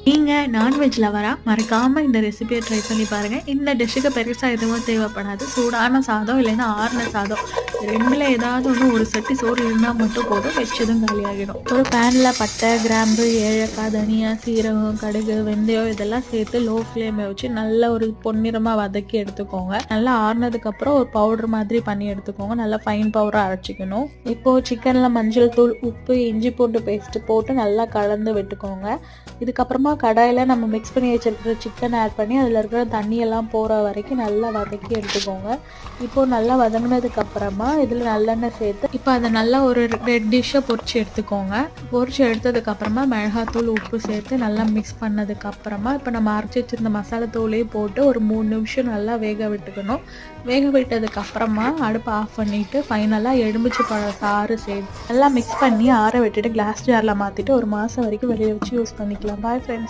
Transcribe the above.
நீங்கள் நான்வெஜ் லவரா மறக்காமல் இந்த ரெசிபியை ட்ரை பண்ணி பாருங்கள். இந்த டிஷ்ஷுக்கு பெருசாக எதுவும் தேவைப்படாது. சூடான சாதம் இல்லைன்னா ஆறின சாதம் ரெண்டில் ஏதாவது ஒன்று ஒரு சட்டி சோறு இருந்தால் மட்டும் போதும், வச்சதும் காலியாகிடும். ஒரு பேனில் பட்டை, கிராம்பு, ஏலக்காய், தனியா, சீரகம், கடுகு, வெந்தயம் இதெல்லாம் சேர்த்து லோ ஃப்ளேமில் வச்சு நல்லா ஒரு பொன்னிறமாக வதக்கி எடுத்துக்கோங்க. நல்லா ஆறுனதுக்கப்புறம் ஒரு பவுடர் மாதிரி பண்ணி எடுத்துக்கோங்க. நல்லா ஃபைன் பவுடராக அரைச்சிக்கணும். இப்போது சிக்கனில் மஞ்சள் தூள், உப்பு, இஞ்சி பூண்டு பேஸ்ட்டு போட்டு நல்லா கலந்து விட்டுக்கோங்க. இதுக்கப்புறமா கடாயில் நம்ம மிக்ஸ் பண்ணி வச்சுருக்கிற சிக்கன் ஆட் பண்ணி அதில் இருக்கிற தண்ணியெல்லாம் போகிற வரைக்கும் நல்லா வதக்கி எடுத்துக்கோங்க. இப்போது நல்லா வதங்கினதுக்கப்புறமா இதில் நல்லெண்ணெய் சேர்த்து இப்போ அதை நல்லா ஒரு ரெட் டிஷ்ஷை பொரிச்சு எடுத்துக்கோங்க. பொரிச்சு எடுத்ததுக்கப்புறமா மிளகாத்தூள், உப்பு சேர்த்து நல்லா மிக்ஸ் பண்ணதுக்கப்புறமா இப்போ நம்ம அரைச்சி வச்சுருந்த மசாலா தூளையும் போட்டு ஒரு 3 நிமிஷம் நல்லா வேக விட்டுக்கணும். வேக விட்டதுக்கப்புறமா அடுப்பை ஆஃப் பண்ணிவிட்டு ஃபைனலாக எலுமிச்சை பழம் சாறு சேர்த்து நல்லா மிக்ஸ் பண்ணி ஆற விட்டுட்டு கிளாஸ் ஜாரில் மாற்றிட்டு 1 மாதம் வரைக்கும் வெளியே வச்சு யூஸ் பண்ணிக்கலாம். Bye friends.